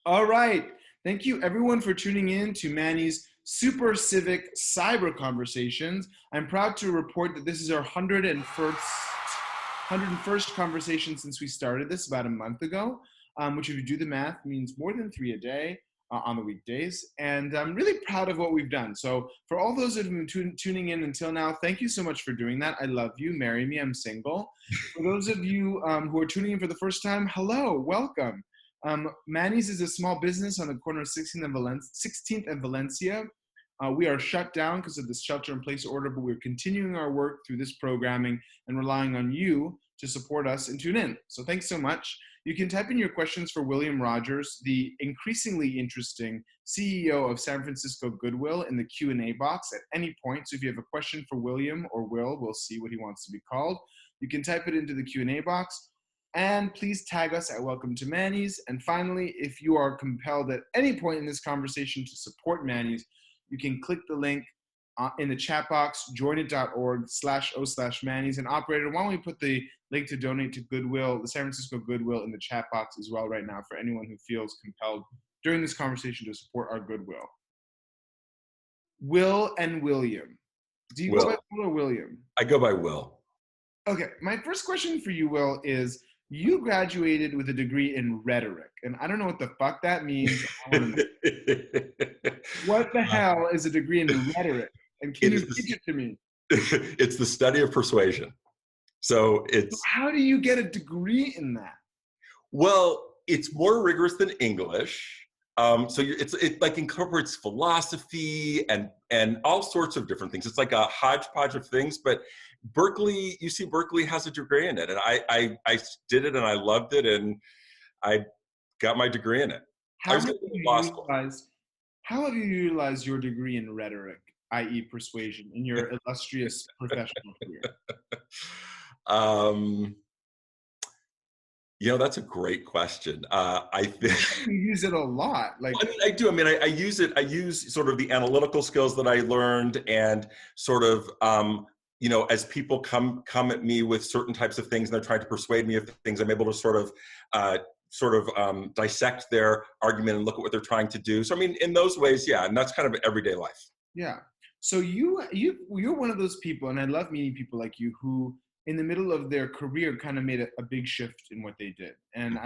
All right. Thank you, everyone, for tuning in to Manny's Super Civic Cyber Conversations. I'm proud to report that this is our 101st conversation since we started this about a month ago, which, if you do the math, means more than 3 a day on the weekdays. And I'm really proud of what we've done. So for all those that have been tuning in until now, thank you so much for doing that. I love you. Marry me. I'm single. For those of you who are tuning in for the first time, hello, welcome. Manny's is a small business on the corner of 16th and Valencia. We are shut down because of the shelter-in-place order, but we're continuing our work through this programming and relying on you to support us and tune in. So thanks so much. You can type in your questions for William Rogers, the increasingly interesting CEO of San Francisco Goodwill, in the Q&A box at any point. So if you have a question for William or Will, we'll see what he wants to be called. You can type it into the Q&A box. And please tag us at Welcome to Manny's. And finally, if you are compelled at any point in this conversation to support Manny's, you can click the link in the chat box, joinit.org/o/Manny's. And operator, why don't we put the link to donate to Goodwill, the San Francisco Goodwill, in the chat box as well right now for anyone who feels compelled during this conversation to support our Goodwill. Will and William. Do you go by Will or William? I go by Will. Okay, my first question for you, Will, is you graduated with a degree in rhetoric, and I don't know what the fuck that means. What the hell is a degree in rhetoric? And can you teach it to me? It's the study of persuasion. So how do you get a degree in that? Well, it's more rigorous than English. So it like incorporates philosophy and all sorts of different things. It's like a hodgepodge of things, but UC Berkeley has a degree in it. And I did it and I loved it and I got my degree in it. How have you utilized your degree in rhetoric, i.e. persuasion, in your illustrious professional career? That's a great question. I think you use it a lot. I do. I use it. I use sort of the analytical skills that I learned, and sort of, as people come at me with certain types of things, and they're trying to persuade me of things, I'm able to sort of dissect their argument and look at what they're trying to do. So, in those ways, yeah, and that's kind of everyday life. Yeah. So you're one of those people, and I love meeting people like you who, in the middle of their career, kind of made a big shift in what they did. And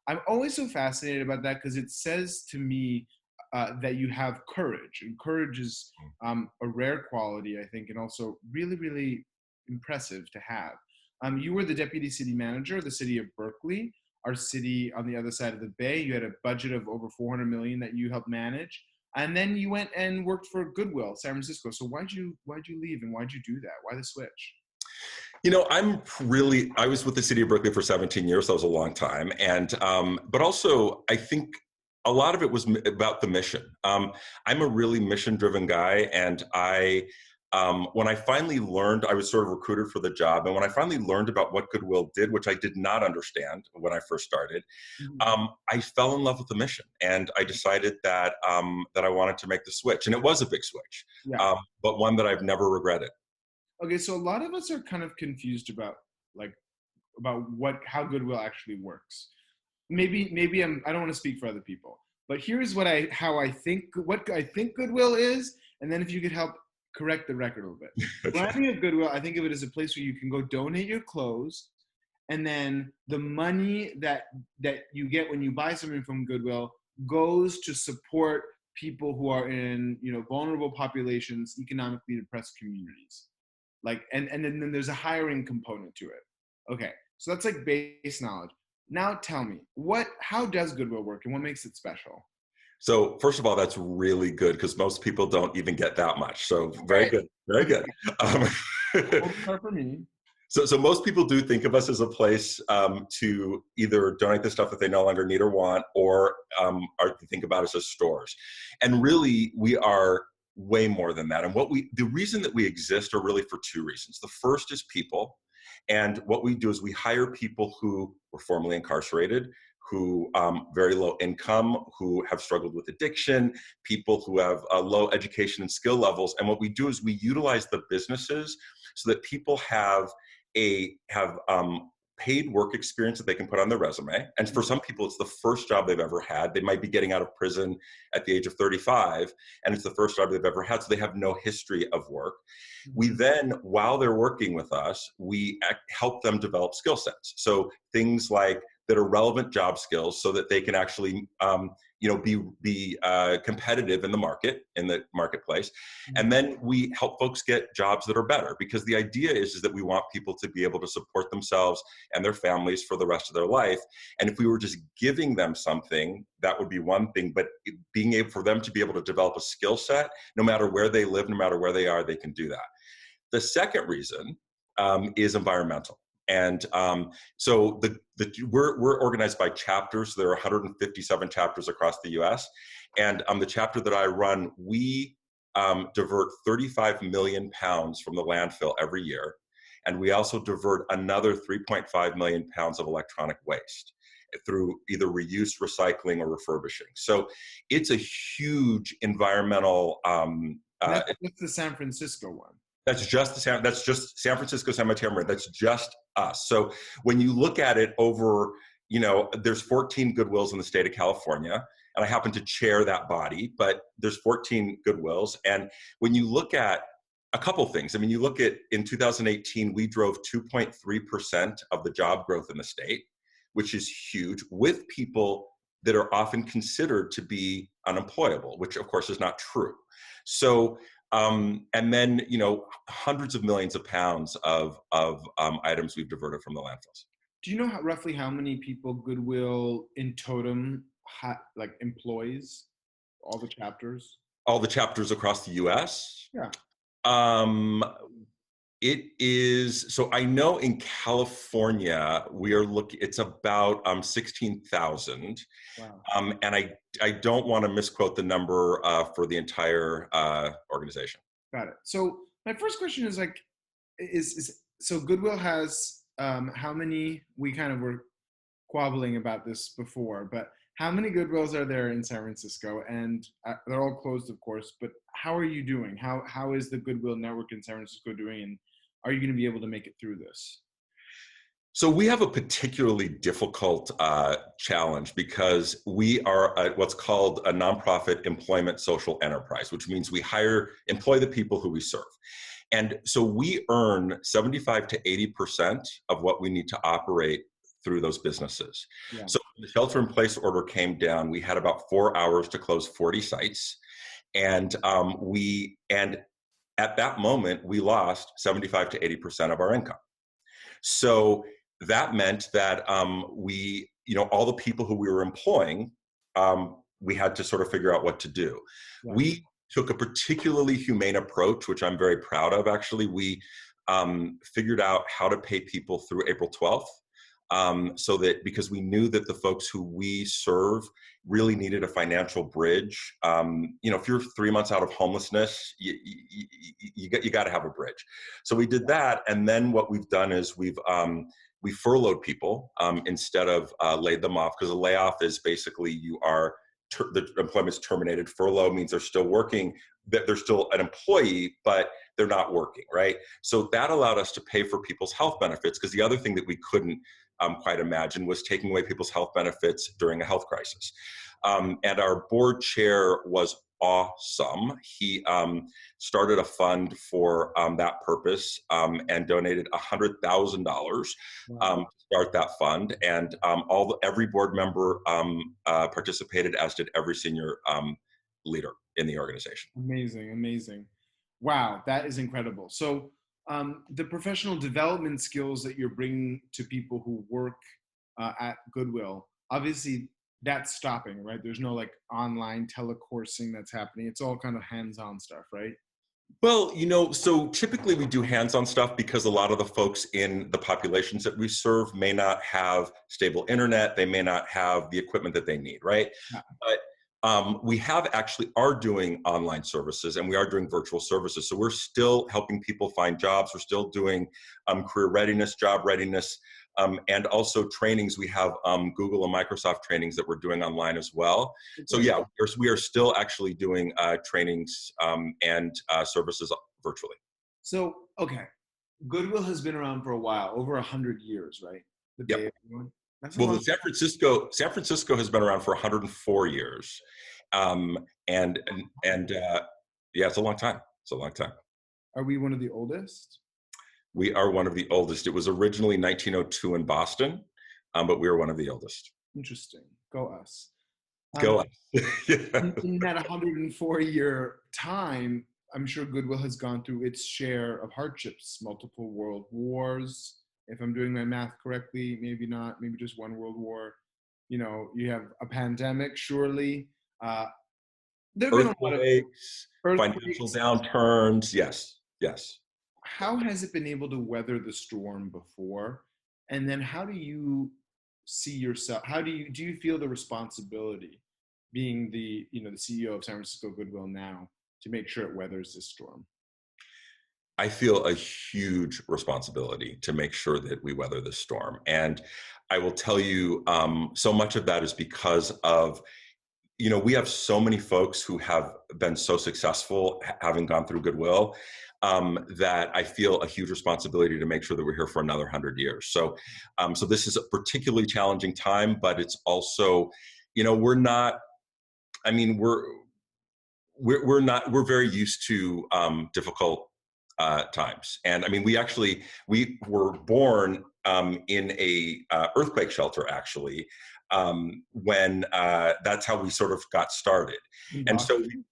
I'm always so fascinated about that because it says to me that you have courage. And courage is a rare quality, I think, and also really, really impressive to have. You were the deputy city manager of the city of Berkeley, our city on the other side of the bay. You had a budget of over $400 million that you helped manage. And then you went and worked for Goodwill, San Francisco. So why'd you leave and why'd you do that? Why the switch? I was with the city of Berkeley for 17 years. That was a long time. And, but also I think a lot of it was about the mission. I'm a really mission-driven guy. And when I finally learned, I was sort of recruited for the job. And when I finally learned about what Goodwill did, which I did not understand when I first started, I fell in love with the mission. And I decided that I wanted to make the switch. And it was a big switch, but one that I've never regretted. Okay, so a lot of us are kind of confused about how Goodwill actually works. Maybe I don't want to speak for other people, but here's what I think Goodwill is, and then if you could help correct the record a little bit. When I think of Goodwill, I think of it as a place where you can go donate your clothes, and then the money that you get when you buy something from Goodwill goes to support people who are in vulnerable populations, economically depressed communities. And then there's a hiring component to it. Okay, so that's like base knowledge. Now tell me, how does Goodwill work and what makes it special? So first of all, that's really good because most people don't even get that much. So very good, very good. For me. So most people do think of us as a place to either donate the stuff that they no longer need or want, or think about us as stores. And really, we are way more than that. And the reason that we exist are really for two reasons. The first is people. And what we do is we hire people who were formerly incarcerated, who very low income, who have struggled with addiction, people who have low education and skill levels. And what we do is we utilize the businesses so that people have paid work experience that they can put on their resume. And for some people, it's the first job they've ever had. They might be getting out of prison at the age of 35, and it's the first job they've ever had, so they have no history of work. We then, while they're working with us, we help them develop skill sets. So things like that are relevant job skills, so that they can actually, be competitive in the marketplace. And then we help folks get jobs that are better, because the idea is that we want people to be able to support themselves and their families for the rest of their life. And if we were just giving them something, that would be one thing, but being able for them to be able to develop a skill set, no matter where they live, no matter where they are, they can do that. The second reason is environmental. And so we're organized by chapters. There are 157 chapters across the US. And the chapter that I run, we divert 35 million pounds from the landfill every year. And we also divert another 3.5 million pounds of electronic waste through either reuse, recycling, or refurbishing. So it's a huge environmental. That's the San Francisco one. That's just San Francisco Cemetery. That's just us. So when you look at it over, there's 14 Goodwills in the state of California, and I happen to chair that body, but there's 14 Goodwills. And when you look at a couple things, I mean, you look at in 2018, we drove 2.3% of the job growth in the state, which is huge, with people that are often considered to be unemployable, which of course is not true. So and then, hundreds of millions of pounds of items we've diverted from the landfills. Do you know roughly how many people Goodwill in totem employs? All the chapters? All the chapters across the U.S.? Yeah. It is, so I know in California, it's about 16,000. Wow. And I don't want to misquote the number for the entire organization. Got it. So my first question is so Goodwill has how many, we kind of were squabbling about this before, but how many Goodwills are there in San Francisco? And they're all closed, of course, but how are you doing? How is the Goodwill network in San Francisco doing? And are you going to be able to make it through this? So we have a particularly difficult challenge, because we are what's called a nonprofit employment social enterprise, which means we employ the people who we serve. And so we earn 75 to 80% of what we need to operate through those businesses. Yeah. So when the shelter in place order came down, we had about 4 hours to close 40 sites. And at that moment, we lost 75 to 80% of our income. So that meant that all the people who we were employing, we had to sort of figure out what to do. Right. We took a particularly humane approach, which I'm very proud of, actually. We figured out how to pay people through April 12th. So that, because we knew that the folks who we serve really needed a financial bridge. If you're 3 months out of homelessness, you got to have a bridge. So we did that, and then what we've done is we furloughed people instead of laid them off, because a layoff is basically the employment's terminated. Furlough means they're still working, that they're still an employee, but they're not working, right? So that allowed us to pay for people's health benefits, because the other thing that we couldn't quite imagine was taking away people's health benefits during a health crisis. And our board chair was awesome. He started a fund for that purpose and donated $100,000 to start that fund. And every board member participated, as did every senior leader in the organization. Amazing, amazing. Wow, that is incredible. So the professional development skills that you're bringing to people who work at Goodwill, obviously that's stopping, right? There's no online telecoursing that's happening. It's all kind of hands-on stuff, right? Well, so typically we do hands-on stuff, because a lot of the folks in the populations that we serve may not have stable internet. They may not have the equipment that they need, right? Yeah. But we are doing online services, and we are doing virtual services. So we're still helping people find jobs. We're still doing career readiness, job readiness, and also trainings. We have Google and Microsoft trainings that we're doing online as well. So yeah, we are still actually doing trainings and services virtually. So, okay, Goodwill has been around for a while, over 100 years, right? the Bay Yep. Area one? That's a Well, long. the San Francisco has been around for 104 years, um, and yeah, it's a long time. It's a long time. Are we one of the oldest? We are one of the oldest. It was originally 1902 in Boston, but we are one of the oldest. Interesting. Go us. Go on. Yeah. In that 104-year time, I'm sure Goodwill has gone through its share of hardships, multiple world wars. If I'm doing my math correctly, maybe not, maybe just one world war. You have a pandemic, surely. Uh, there have been a lot of Earthquakes, financial earthquakes. downturns. Yes, yes. How has it been able to weather the storm before? And then how do you see yourself? Do you feel the responsibility being the CEO of San Francisco Goodwill now to make sure it weathers this storm? I feel a huge responsibility to make sure that we weather this storm. And I will tell you, so much of that is because of, we have so many folks who have been so successful having gone through Goodwill, that I feel a huge responsibility to make sure that we're here for another 100 years. So this is a particularly challenging time, but it's also, we're not, I mean, we're not, we're very used to difficult times. And I mean, we were born in a earthquake shelter, actually, when that's how we sort of got started. In And so, Boston?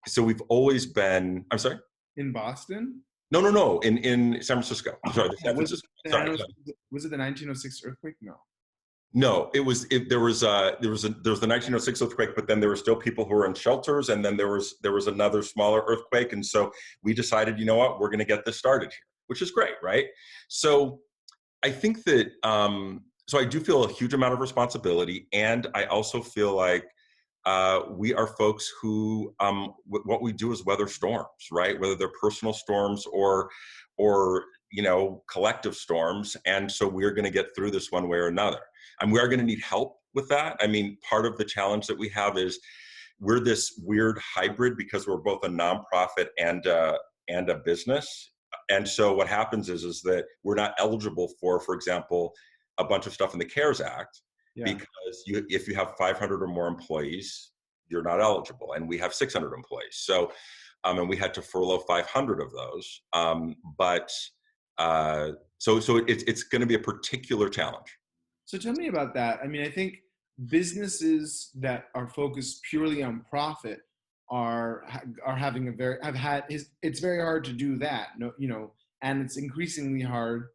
so we've always been, I'm sorry? In Boston? No, in San Francisco. Sorry, the Oh, San Francisco. Sorry, sorry. was it the 1906 earthquake? No. No, there was the 1906 earthquake, but then there were still people who were in shelters, and then there was another smaller earthquake, and so we decided, you know what, we're going to get this started here, which is great, right? So I think that so I do feel a huge amount of responsibility, and I also feel like we are folks who what we do is weather storms, right? Whether they're personal storms or collective storms, and so we're going to get through this one way or another, and we are going to need help with that. I mean, part of the challenge that we have is we're this weird hybrid because we're both a nonprofit and a business. And so what happens is that we're not eligible for example, a bunch of stuff in the CARES Act, Yeah. because if you have 500 or more employees, you're not eligible. And we have 600 employees. So, and we had to furlough 500 of those. So it's going to be a particular challenge. So tell me about that. I mean, I think businesses that are focused purely on profit are having a very have had it's very hard to do that. No, and it's increasingly hard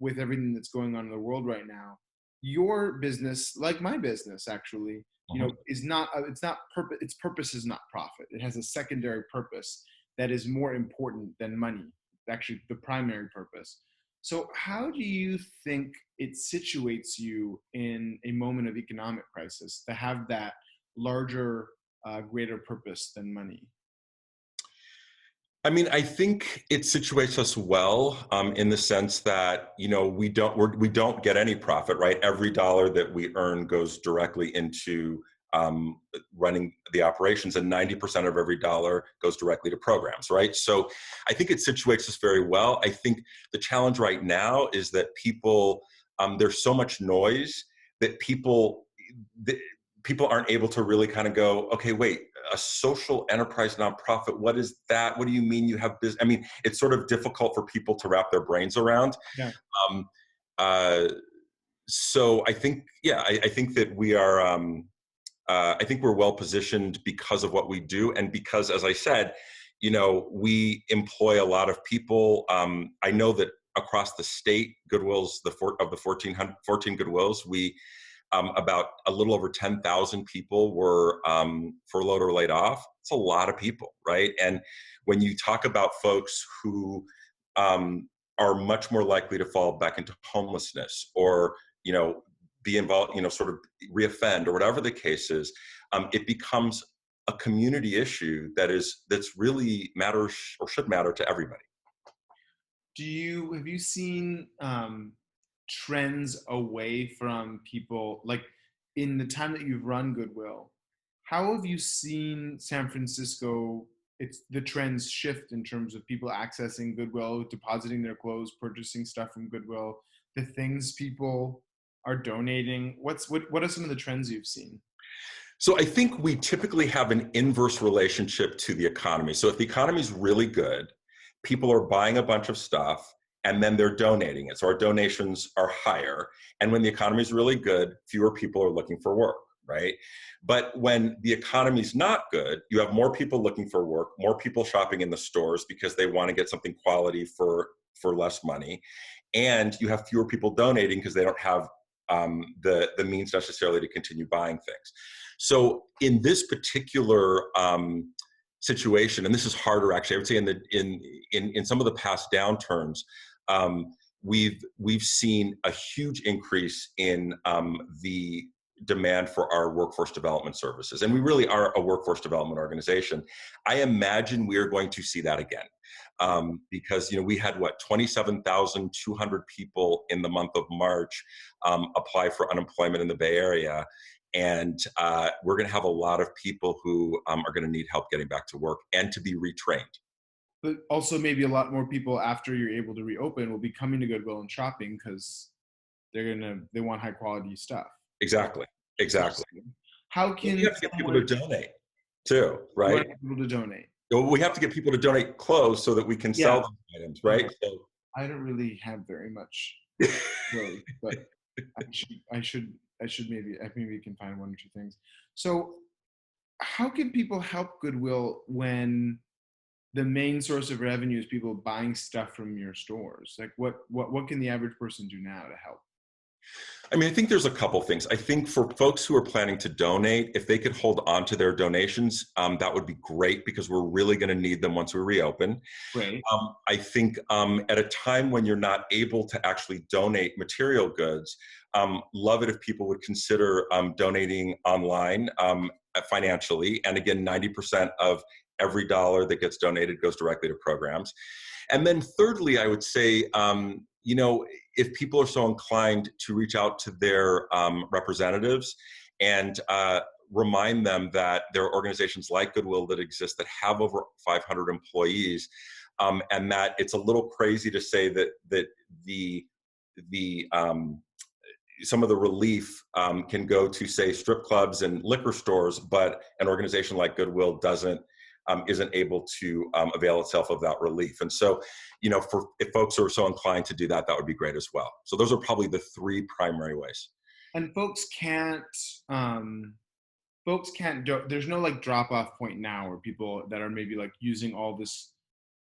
with everything that's going on in the world right now. Your business, like my business, actually, Mhm. is not it's not purpose. Its purpose is not profit. It has a secondary purpose that is more important than money. Actually, the primary purpose. So, how do you think it situates you in a moment of economic crisis to have that larger, greater purpose than money? I mean, I think it situates us well, in the sense that we don't get any profit, right? Every dollar that we earn goes directly into running the operations, and 90% of every dollar goes directly to programs, right? So I think it situates us very well. I think the challenge right now is that there's so much noise that people aren't able to really kind of go, okay, wait, a social enterprise nonprofit, what is that? What do you mean you have business? I mean, it's sort of difficult for people to wrap their brains around. Yeah. Um, uh, so I think, yeah, I think that we are, I think we're well positioned because of what we do. And because, as I said, we employ a lot of people. I know that across the state, Goodwill's of the 14 Goodwills, we about a little over 10,000 people were furloughed or laid off. It's a lot of people, right? And when you talk about folks who are much more likely to fall back into homelessness or, be involved, sort of reoffend or whatever the case is, it becomes a community issue that's really matters or should matter to everybody. Have you seen trends away from people like in the time that you've run Goodwill? How have you seen San Francisco? It's the trends shift in terms of people accessing Goodwill, depositing their clothes, purchasing stuff from Goodwill. the things people are donating? What are some of the trends you've seen? So I think we typically have an inverse relationship to the economy. So if the economy is really good, people are buying a bunch of stuff and then they're donating it. So our donations are higher. And when the economy is really good, fewer people are looking for work, right? But when the economy is not good, you have more people looking for work, more people shopping in the stores because they want to get something quality for less money, and you have fewer people donating because they don't have the means necessarily to continue buying things. So in this particular situation, and this is harder actually, I would say in some of the past downturns, we've seen a huge increase in the demand for our workforce development services, and we really are a workforce development organization. I imagine we are going to see that again, because we had 27,200 people in the month of March apply for unemployment in the Bay Area. And we're going to have a lot of people who are going to need help getting back to work and to be retrained. But also maybe a lot more people after you're able to reopen will be coming to Goodwill and shopping because they want high quality stuff. Exactly. Exactly. How We can have to get people to donate too, you want right? people to donate? We have to get people to donate clothes so that we can Yeah, sell those items, right? So, I don't really have very much clothes, but I should maybe can find one or two things. So how can people help Goodwill when the main source of revenue is people buying stuff from your stores? Like what can the average person do now to help? I mean, I think there's a couple things. I think for folks who are planning to donate, if they could hold on to their donations, that would be great because we're really going to need them once we reopen. Right. I think at a time when you're not able to actually donate material goods, love it if people would consider donating online financially. And again, 90% of every dollar that gets donated goes directly to programs. And then thirdly, I would say, if people are so inclined to reach out to their representatives and remind them that there are organizations like Goodwill that exist that have over 500 employees, and that it's a little crazy to say that the some of the relief can go to, say, strip clubs and liquor stores, but an organization like Goodwill isn't able to avail itself of that relief. And so, if folks are so inclined to do that, that would be great as well. So those are probably the three primary ways. And there's no like drop off point now where people that are maybe like using all this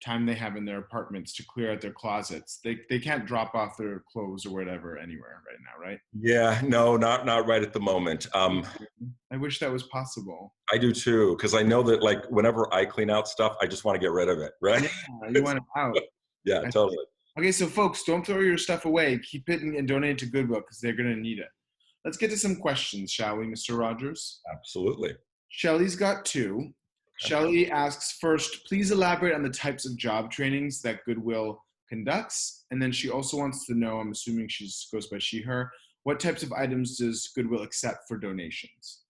time they have in their apartments to clear out their closets, they can't drop off their clothes or whatever anywhere right now, right? Yeah, no, not right at the moment. I wish that was possible. I do too, because I know that like whenever I clean out stuff, I just want to get rid of it, right? Yeah, you want it out. Yeah, totally. Okay, so folks, don't throw your stuff away. Keep it and donate it to Goodwill because they're going to need it. Let's get to some questions, shall we, Mr. Rogers? Absolutely. Shelly's got two. Okay. Shelly asks, first, please elaborate on the types of job trainings that Goodwill conducts. And then she also wants to know, I'm assuming she goes by she, her, what types of items does Goodwill accept for donations?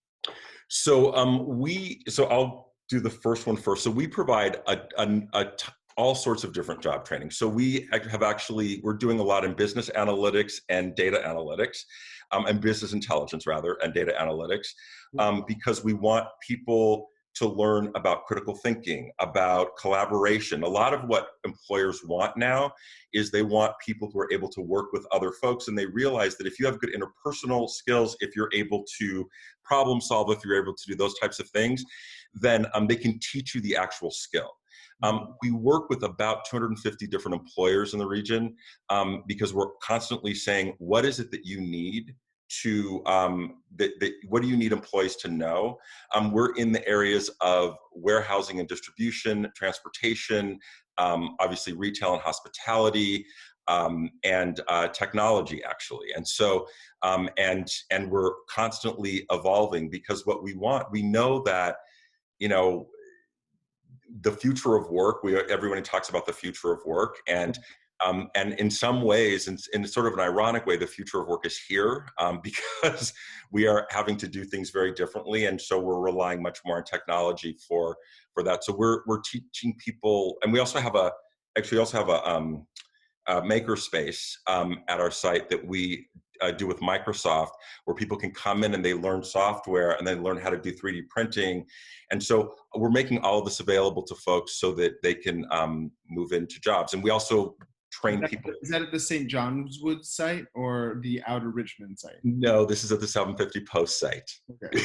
So I'll do the first one first. So we provide all sorts of different job training. So we're doing a lot in business analytics and data analytics, and business intelligence rather, and data analytics, because we want people to learn about critical thinking, about collaboration. A lot of what employers want now is they want people who are able to work with other folks, and they realize that if you have good interpersonal skills, if you're able to problem solve, if you're able to do those types of things, then they can teach you the actual skill. We work with about 250 different employers in the region because we're constantly saying, what is it that you need to, what do you need employees to know? We're in the areas of warehousing and distribution, transportation, obviously retail and hospitality, and technology actually. And so, and we're constantly evolving because what we want, we know that, the future of work, everyone talks about the future of work, and in some ways, in sort of an ironic way, the future of work is here because we are having to do things very differently, and so we're relying much more on technology for that. So we're teaching people, and we also have makerspace at our site that we do with Microsoft, where people can come in and they learn software and then learn how to do 3D printing. And so we're making all of this available to folks so that they can move into jobs. And we also train people. Is that at the St. John's Wood site or the Outer Richmond site? No, this is at the 750 Post site. Okay.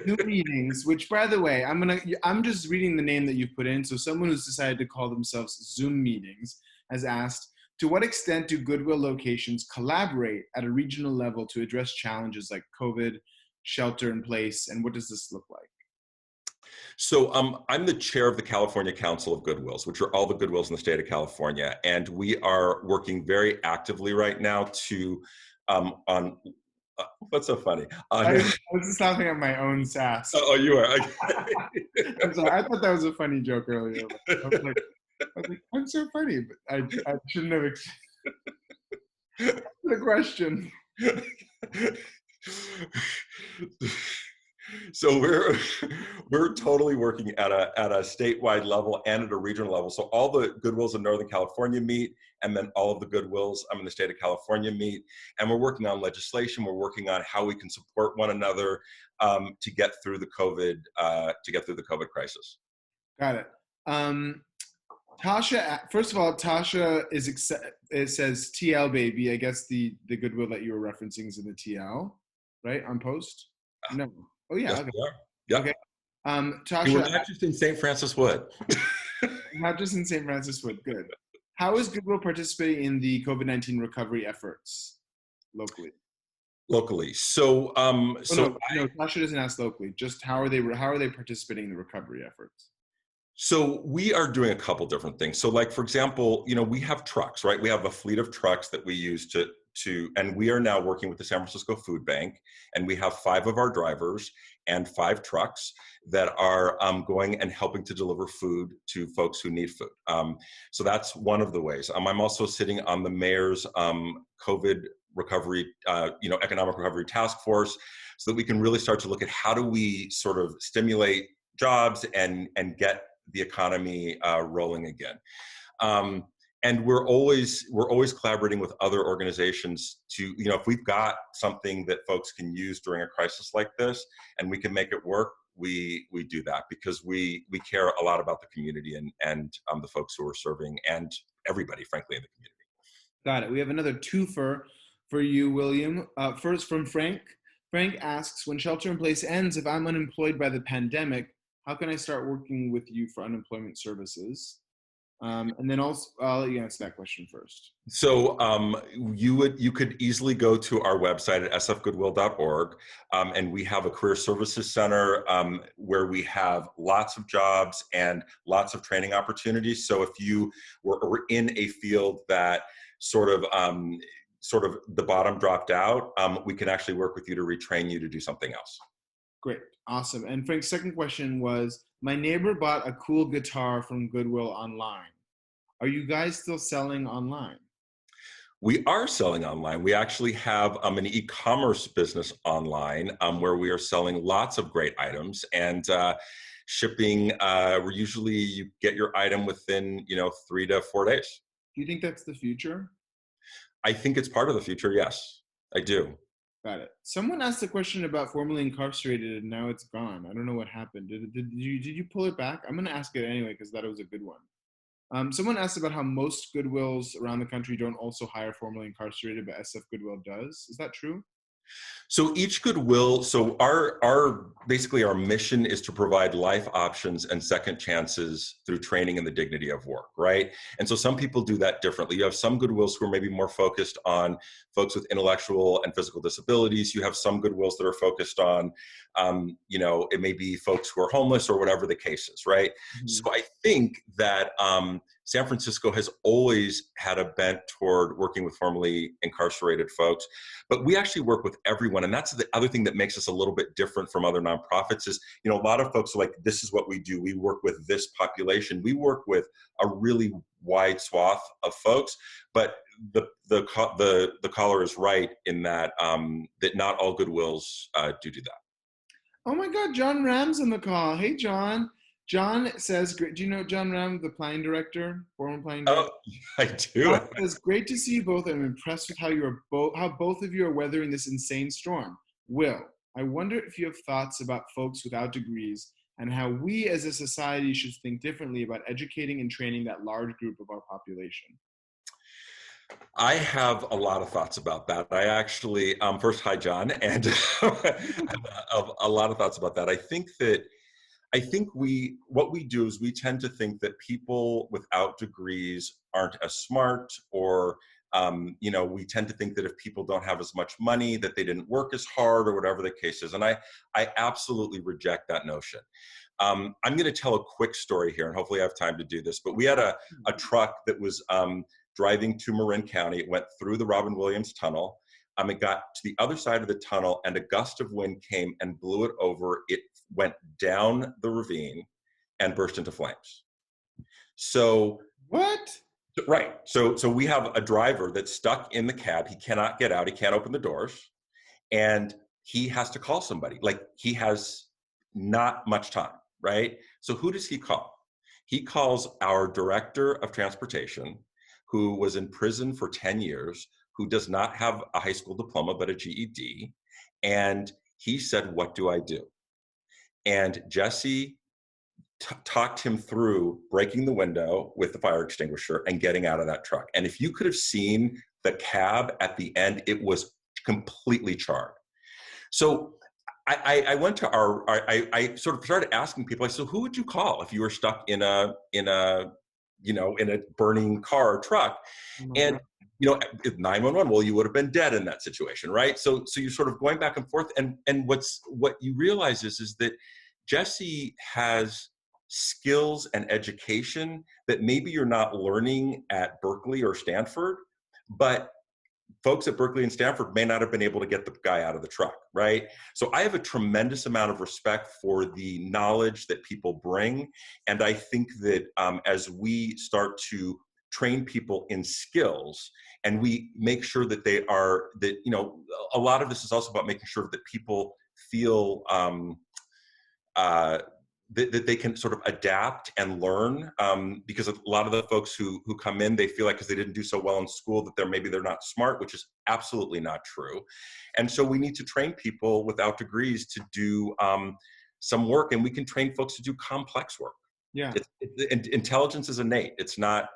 Zoom meetings, which by the way, I'm just reading the name that you've put in. So someone who's decided to call themselves Zoom meetings has asked, to what extent do Goodwill locations collaborate at a regional level to address challenges like COVID, shelter in place, and what does this look like? So I'm the chair of the California Council of Goodwills, which are all the Goodwills in the state of California. And we are working very actively right now to, on, what's so funny? I was just laughing at my own sass. Oh, you are. I'm sorry, I thought that was a funny joke earlier. I was like, I'm so funny, but I shouldn't have the question. So we're totally working at a statewide level and at a regional level. So all the Goodwills in Northern California meet, and then all of the Goodwills in the state of California meet, and we're working on legislation. We're working on how we can support one another to get through the COVID crisis. Got it. Tasha, first of all, Tasha it says TL baby. I guess the Goodwill that you were referencing is in the TL, right? On post? No. Oh yeah. Yes, Okay. we are. Yep. Okay. Tasha, you were not just in St. Francis Wood. Not just in St. Francis Wood. Good. How is Goodwill participating in the COVID-19 recovery efforts locally? Locally, so no, Tasha doesn't ask locally. Just how are they participating in the recovery efforts? So we are doing a couple different things. So like, for example, we have trucks, right? We have a fleet of trucks that we use and we are now working with the San Francisco Food Bank, and we have 5 of our drivers and 5 trucks that are going and helping to deliver food to folks who need food. So that's one of the ways. I'm also sitting on the mayor's COVID recovery, economic recovery task force, so that we can really start to look at how do we sort of stimulate jobs and get the economy rolling again. And we're always collaborating with other organizations to, if we've got something that folks can use during a crisis like this and we can make it work, we do that, because we care a lot about the community and the folks who are serving, and everybody, frankly, in the community. Got it. We have another twofer for you, William. First from Frank. Frank asks, when shelter in place ends, if I'm unemployed by the pandemic, how can I start working with you for unemployment services? And then also, I'll let you answer that question first. So you could easily go to our website at sfgoodwill.org, and we have a career services center where we have lots of jobs and lots of training opportunities. So if you were in a field that sort of the bottom dropped out, we can actually work with you to retrain you to do something else. Great. Awesome. And Frank's second question was, my neighbor bought a cool guitar from Goodwill online. Are you guys still selling online? We are selling online. We actually have an e-commerce business online where we are selling lots of great items, and shipping, usually you get your item within 3 to 4 days. Do you think that's the future? I think it's part of the future, yes, I do. Got it. Someone asked a question about formerly incarcerated and now it's gone. I don't know what happened. Did you pull it back? I'm going to ask it anyway because that was a good one. Someone asked about how most Goodwills around the country don't also hire formerly incarcerated, but SF Goodwill does. Is that true? So each Goodwill, so our basically our mission is to provide life options and second chances through training and the dignity of work, right? And so some people do that differently. You have some Goodwills who are maybe more focused on folks with intellectual and physical disabilities. You have some Goodwills that are focused on, it may be folks who are homeless or whatever the case is, right? Mm-hmm. So I think that San Francisco has always had a bent toward working with formerly incarcerated folks, but we actually work with everyone. And that's the other thing that makes us a little bit different from other nonprofits is, a lot of folks are like, this is what we do. We work with this population. We work with a really wide swath of folks, but the caller is right in that that not all Goodwills do that. Oh my God, John Ram's on the call. Hey, John. John says, do you know John Ram, the planning director, former planning Oh, director? I John do. says, great to see you both. I'm impressed with how both of you are weathering this insane storm. Will, I wonder if you have thoughts about folks without degrees and how we as a society should think differently about educating and training that large group of our population. I have a lot of thoughts about that. I actually, first, hi, John, and I have a lot of thoughts about that. I think what we do is we tend to think that people without degrees aren't as smart, or we tend to think that if people don't have as much money, that they didn't work as hard, or whatever the case is. And I absolutely reject that notion. I'm going to tell a quick story here, and hopefully I have time to do this. But we had a truck that was driving to Marin County. It went through the Robin Williams Tunnel. It got to the other side of the tunnel, and a gust of wind came and blew it over. It went down the ravine and burst into flames. So, What? right. So we have a driver that's stuck in the cab. He cannot get out. He can't open the doors, and he has to call somebody. Like, he has not much time, right? So who does he call? He calls our director of transportation, who was in prison for 10 years, who does not have a high school diploma, but a GED. And he said, what do I do? And Jesse talked him through breaking the window with the fire extinguisher and getting out of that truck. And if you could have seen the cab at the end, it was completely charred. So I went to I sort of started asking people. I said, who would you call if you were stuck in a burning car or truck? Oh And 911, well, you would have been dead in that situation, right? So you're sort of going back and forth. And what you realize is that Jesse has skills and education that maybe you're not learning at Berkeley or Stanford, but folks at Berkeley and Stanford may not have been able to get the guy out of the truck, right? So I have a tremendous amount of respect for the knowledge that people bring. And I think that as we start to train people in skills, and we make sure that a lot of this is also about making sure that people feel uh, that they can sort of adapt and learn, because a lot of the folks who come in, they feel like because they didn't do so well in school that they're not smart, which is absolutely not true. And so we need to train people without degrees to do some work, and we can train folks to do complex work. Yeah. Intelligence is innate. It's not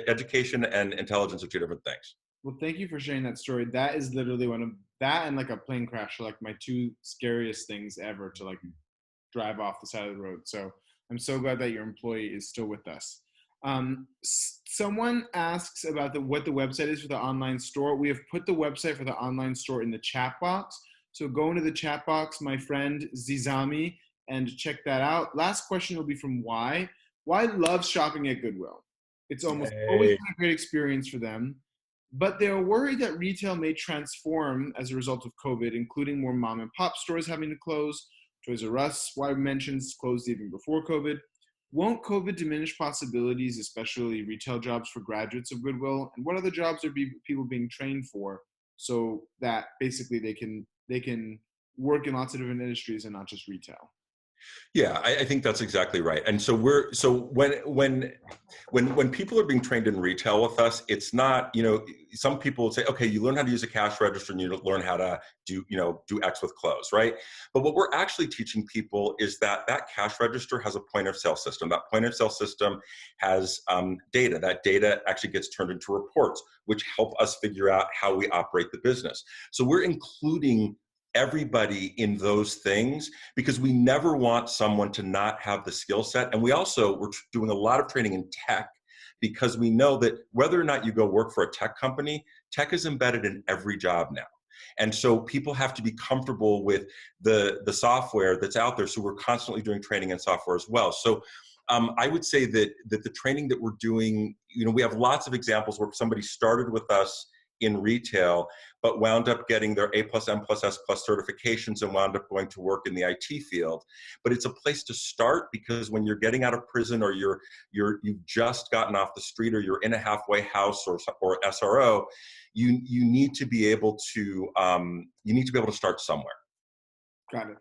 education and intelligence are two different things. Well, thank you for sharing that story. That is literally one of that and like a plane crash are like my two scariest things ever to like drive off the side of the road. So I'm so glad that your employee is still with us. Someone asks about what the website is for the online store. We have put the website for the online store in the chat box. So go into the chat box, my friend Zizami, and check that out. Last question will be from Y. Y loves shopping at Goodwill. It's almost always been a great experience for them, but they're worried that retail may transform as a result of COVID, including more mom and pop stores having to close. Toys R Us, Y mentions, closed even before COVID. Won't COVID diminish possibilities, especially retail jobs for graduates of Goodwill? And what other jobs are people being trained for so that basically they can work in lots of different industries and not just retail? Yeah, I think that's exactly right. And so when people are being trained in retail with us, it's not, some people would say, okay, you learn how to use a cash register and you learn how to do X with clothes, right? But what we're actually teaching people is that cash register has a point of sale system. That point of sale system has data. That data actually gets turned into reports, which help us figure out how we operate the business. So we're including everybody in those things because we never want someone to not have the skill set. And we're doing a lot of training in tech because we know that whether or not you go work for a tech company, tech is embedded in every job now. And so people have to be comfortable with the software that's out there. So we're constantly doing training in software as well. So I would say that the training that we're doing, we have lots of examples where somebody started with us in retail, but wound up getting their A+, M+, S+ certifications and wound up going to work in the IT field. But it's a place to start because when you're getting out of prison or you've just gotten off the street or you're in a halfway house or SRO, you need to be able to start somewhere. Got it.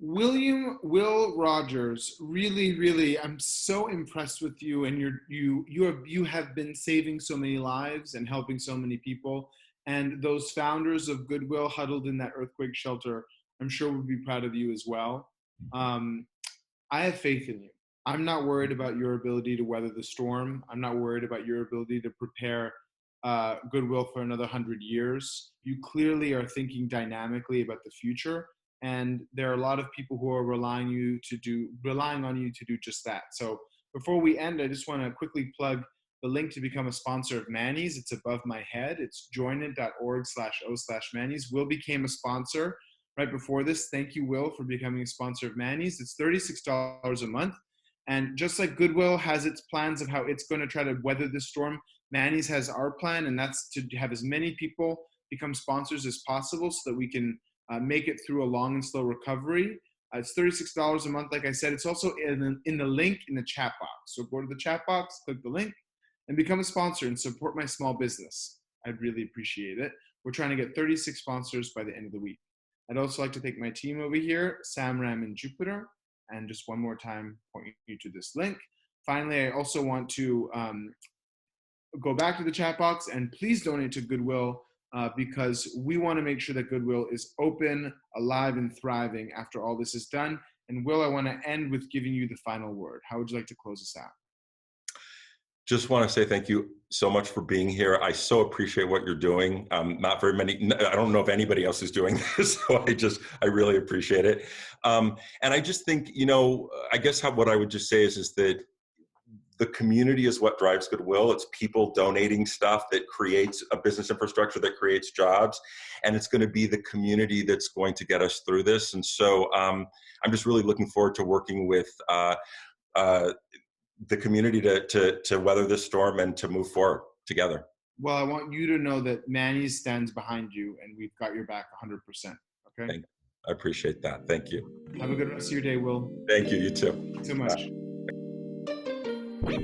Will Rogers, really, really, I'm so impressed with you, and you have been saving so many lives and helping so many people. And those founders of Goodwill huddled in that earthquake shelter, I'm sure would be proud of you as well. Um, I have faith in you. I'm not worried about your ability to weather the storm. I'm not worried about your ability to prepare Goodwill for another 100 years. You clearly are thinking dynamically about the future, and there are a lot of people who are relying on you to do just that. So before we end, I just want to quickly plug the link to become a sponsor of Manny's. It's above my head. It's joinit.org/o/Manny's. Will became a sponsor right before this. Thank you, Will, for becoming a sponsor of Manny's. It's $36 a month. And just like Goodwill has its plans of how it's going to try to weather this storm, Manny's has our plan, and that's to have as many people become sponsors as possible so that we can make it through a long and slow recovery. It's $36 a month, like I said. It's also in the link in the chat box. So go to the chat box, click the link, and become a sponsor and support my small business. I'd really appreciate it. We're trying to get 36 sponsors by the end of the week. I'd also like to thank my team over here, Sam, Ram, and Jupiter. And just one more time, point you to this link. Finally, I also want to go back to the chat box and please donate to Goodwill because we want to make sure that Goodwill is open, alive, and thriving after all this is done. And Will, I want to end with giving you the final word. How would you like to close us out? Just want to say thank you so much for being here. I so appreciate what you're doing. Not very many, I don't know if anybody else is doing this, so I really appreciate it. And I just think, I guess what I would just say is that the community is what drives Goodwill. It's people donating stuff that creates a business infrastructure that creates jobs. And it's going to be the community that's going to get us through this. And so I'm just really looking forward to working with the community to weather this storm and to move forward together. Well, I want you to know that Manny stands behind you and we've got your back 100%. Okay? I appreciate that. Thank you. Have a good rest of your day, Will. Thank you. You too. Thanks so much. Bye.